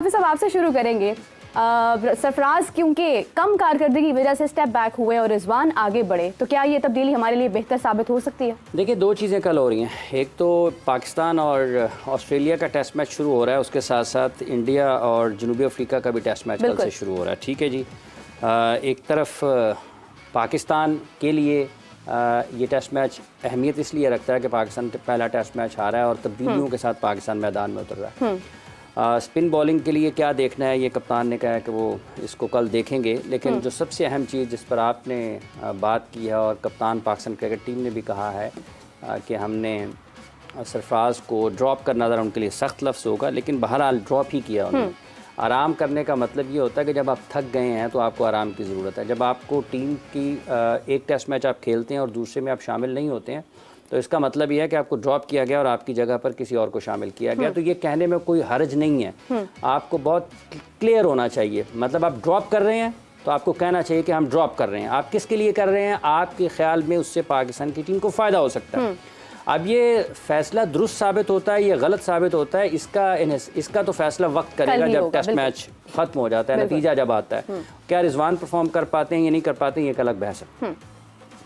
सब आपसे शुरू करेंगे। सरफराज क्योंकि कम कारकर्दगी की वजह से स्टेप बैक हुए और रिजवान आगे बढ़े, तो क्या ये तब्दीली हमारे लिए बेहतर साबित हो सकती है? देखिए, दो चीज़ें कल हो रही हैं। एक तो पाकिस्तान और ऑस्ट्रेलिया का टेस्ट मैच शुरू हो रहा है, उसके साथ साथ इंडिया और जनूबी अफ्रीका का भी टेस्ट मैच कल से शुरू हो रहा है। ठीक है जी। एक तरफ पाकिस्तान के लिए ये टेस्ट मैच अहमियत इसलिए रखता है कि पाकिस्तान पहला टेस्ट मैच हारा है और तब्दीलियों के साथ पाकिस्तान मैदान में उतर रहा है। स्पिन बॉलिंग के लिए क्या देखना है, ये कप्तान ने कहा है कि वो इसको कल देखेंगे। लेकिन जो सबसे अहम चीज़ जिस पर आपने बात की है और कप्तान पाकिस्तान क्रिकेट टीम ने भी कहा है कि हमने सरफराज को ड्रॉप करना ज़रा उनके लिए सख्त लफ्ज़ होगा, लेकिन बहरहाल ड्रॉप ही किया उन्होंने। आराम करने का मतलब ये होता है कि जब आप थक गए हैं तो आपको आराम की ज़रूरत है। जब आपको टीम की एक टेस्ट मैच आप खेलते हैं और दूसरे में आप शामिल नहीं होते हैं, तो इसका मतलब यह है कि आपको ड्रॉप किया गया और आपकी जगह पर किसी और को शामिल किया गया। तो ये कहने में कोई हर्ज नहीं है। आपको बहुत क्लियर होना चाहिए। मतलब आप ड्रॉप कर रहे हैं तो आपको कहना चाहिए कि हम ड्रॉप कर रहे हैं। आप किसके लिए कर रहे हैं? आपके ख्याल में उससे पाकिस्तान की टीम को फ़ायदा हो सकता है। अब ये फैसला दुरुस्त साबित होता है या गलत साबित होता है, इसका तो फैसला वक्त करेगा जब टेस्ट मैच ख़त्म हो जाता है, नतीजा जब आता है। क्या रिजवान परफॉर्म कर पाते हैं या नहीं कर पाते हैं, ये एक अलग बहस है।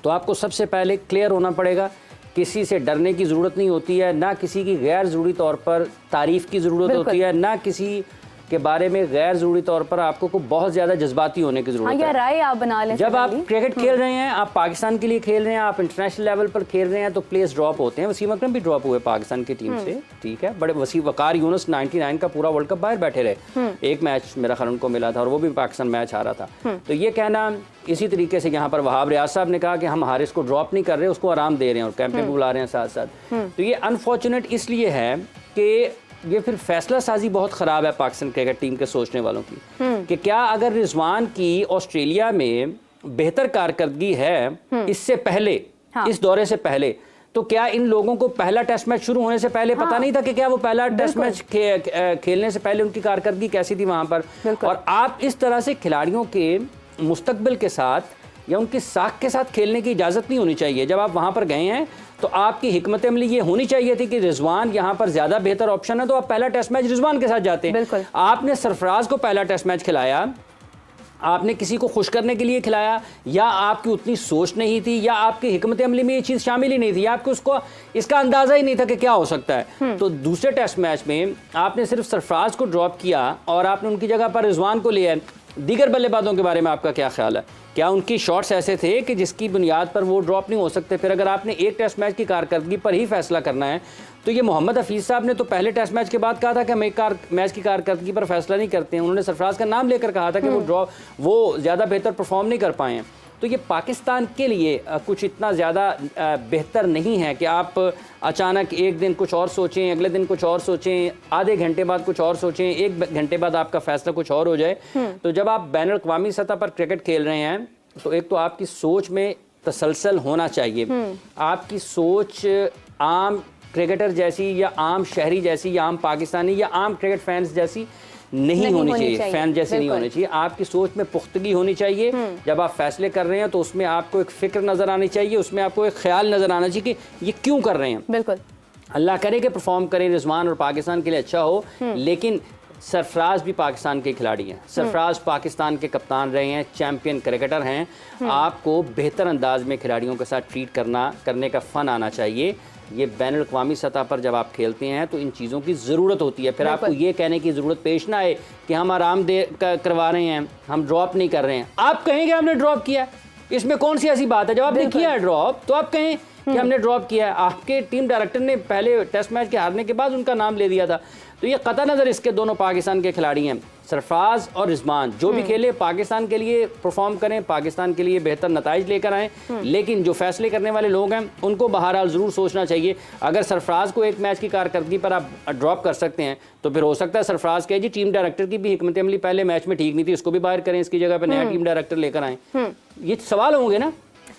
तो आपको सबसे पहले क्लियर होना पड़ेगा। किसी से डरने की ज़रूरत नहीं होती है, ना किसी की गैर ज़रूरी तौर पर तारीफ़ की ज़रूरत होती है, ना किसी के बारे में गैर ज़रूरी तौर पर आपको को बहुत ज़्यादा जज्बाती होने की ज़रूरत है। राय आप बना लें। जब आप क्रिकेट खेल रहे हैं, आप पाकिस्तान के लिए खेल रहे हैं, आप इंटरनेशनल लेवल पर खेल रहे हैं, तो प्लेयर्स ड्रॉप होते हैं। वसीम अकरम भी ड्रॉप हुए पाकिस्तान की टीम से, ठीक है। बड़े वकार यूनुस 99 का पूरा वर्ल्ड कप बाहर बैठे रहे। एक मैच मेरा ख्याल उनको मिला था और वो भी पाकिस्तान मैच हारा था। तो ये कहना इसी तरीके से यहाँ पर वहाब रियाज साहब ने कहा कि हम हारिस को ड्रॉप नहीं कर रहे, उसको आराम दे रहे हैं और कैंप में बुला रहे हैं साथ साथ। तो ये अनफॉर्चुनेट इसलिए है कि ये फिर फैसला साजी बहुत ख़राब है पाकिस्तान क्रिकेट टीम के सोचने वालों की कि क्या अगर रिजवान की ऑस्ट्रेलिया में बेहतर कारकर्दगी है इससे पहले, इस दौरे से पहले, तो क्या इन लोगों को पहला टेस्ट मैच शुरू होने से पहले पता नहीं था कि क्या वो पहला टेस्ट मैच खेलने से पहले उनकी कारकर्दगी कैसी थी वहाँ पर? और आप इस तरह से खिलाड़ियों के मुस्तकबिल के साथ या उनकी साख के साथ खेलने की इजाज़त नहीं होनी चाहिए। जब आप वहाँ पर गए हैं तो आपकी हिकमत अमली ये होनी चाहिए थी कि रिजवान यहाँ पर ज़्यादा बेहतर ऑप्शन है, तो आप पहला टेस्ट मैच रिजवान के साथ जाते हैं। आपने सरफराज को पहला टेस्ट मैच खिलाया, आपने किसी को खुश करने के लिए खिलाया, या आपकी उतनी सोच नहीं थी, या आपकी हिकमत अमली में ये चीज़ शामिल ही नहीं थी, आपको उसको इसका अंदाज़ा ही नहीं था कि क्या हो सकता है। तो दूसरे टेस्ट मैच में आपने सिर्फ सरफराज को ड्रॉप किया और आपने उनकी जगह पर रिजवान को लिया। दीगर बल्लेबाजों के बारे में आपका क्या ख्याल है? क्या उनकी शॉट्स ऐसे थे कि जिसकी बुनियाद पर वो ड्रॉप नहीं हो सकते? फिर अगर आपने एक टेस्ट मैच की कारकर्दगी पर ही फैसला करना है, तो ये मोहम्मद हफीज़ साहब ने तो पहले टेस्ट मैच के बाद कहा था कि हम एक मैच की कारकर्दगी पर फैसला नहीं करते हैं। उन्होंने सरफराज का नाम लेकर कहा था कि वो ज़्यादा बेहतर परफॉर्म नहीं कर पाए हैं। तो ये पाकिस्तान के लिए कुछ इतना ज़्यादा बेहतर नहीं है कि आप अचानक एक दिन कुछ और सोचें, अगले दिन कुछ और सोचें, आधे घंटे बाद कुछ और सोचें, एक घंटे बाद आपका फैसला कुछ और हो जाए। तो जब आप बैनुल अक़वामी सतह पर क्रिकेट खेल रहे हैं तो एक तो आपकी सोच में तसलसल होना चाहिए। आपकी सोच आम क्रिकेटर जैसी या आम शहरी जैसी या आम पाकिस्तानी या आम क्रिकेट फैंस जैसी नहीं होनी चाहिए, फैन जैसे नहीं होनी चाहिए। आपकी सोच में पुख्तगी होनी चाहिए। जब आप फैसले कर रहे हैं तो उसमें आपको एक फिक्र नजर आनी चाहिए, उसमें आपको एक ख्याल नजर आना चाहिए कि ये क्यों कर रहे हैं। बिल्कुल, अल्लाह करे कि परफॉर्म करें रिजवान और पाकिस्तान के लिए अच्छा हो, लेकिन सरफराज भी पाकिस्तान के खिलाड़ी हैं। सरफराज पाकिस्तान के कप्तान रहे हैं, चैम्पियन क्रिकेटर हैं। आपको बेहतर अंदाज में खिलाड़ियों के साथ ट्रीट करने का फ़न आना चाहिए। ये बैनुल अक़वामी सतह पर जब आप खेलते हैं तो इन चीज़ों की ज़रूरत होती है। फिर आपको ये कहने की ज़रूरत पेश ना आए कि हम आराम करवा रहे हैं, हम ड्रॉप नहीं कर रहे हैं। आप कहेंगे हमने ड्रॉप किया, इसमें कौन सी ऐसी बात है? जब आपने किया है ड्रॉप तो आप कहें कि हमने ड्रॉप किया है। आपके टीम डायरेक्टर ने पहले टेस्ट मैच के हारने के बाद उनका नाम ले दिया था। तो ये कतई नज़र इसके दोनों पाकिस्तान के खिलाड़ी हैं, सरफराज और रिजवान। जो भी खेले पाकिस्तान के लिए परफॉर्म करें, पाकिस्तान के लिए बेहतर नताइज लेकर आएँ। लेकिन जो फैसले करने वाले लोग हैं उनको बहरहाल ज़रूर सोचना चाहिए। अगर सरफराज को एक मैच की कारकर्दगी पर आप ड्रॉप कर सकते हैं तो फिर हो सकता है सरफराज कहे जी टीम डायरेक्टर की भी हिकमत अमली पहले मैच में ठीक नहीं थी, इसको भी बाहर करें, इसकी जगह पर नया टीम डायरेक्टर लेकर आएँ। ये सवाल होंगे ना।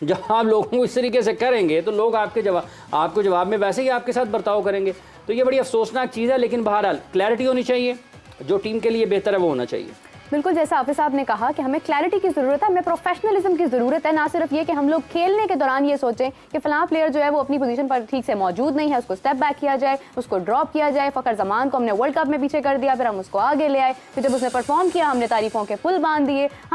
जब आप लोगों को इस तरीके से करेंगे तो लोग आपको जवाब में वैसे ही आपके साथ बर्ताव करेंगे। तो ये बड़ी अफसोसनाक चीज़ है, लेकिन बहरहाल क्लैरिटी होनी चाहिए। जो टीम के लिए बेहतर है वो होना चाहिए। बिल्कुल जैसा हाफिज साहब ने कहा कि हमें क्लैरिटी की ज़रूरत है, हमें प्रोफेशनलिज्म की ज़रूरत है, ना सिर्फ ये कि हम लोग खेलने के दौरान ये सोचें कि फलां प्लेयर जो है वो अपनी पोजीशन पर ठीक से मौजूद नहीं है, उसको स्टेप बैक किया जाए, उसको ड्रॉप किया जाए। फ़खर जमान को हमने वर्ल्ड कप में पीछे कर दिया, फिर हम उसको आगे ले आए, फिर जब उसने परफॉर्म किया हमने तारीफों के पुल बांध दिए।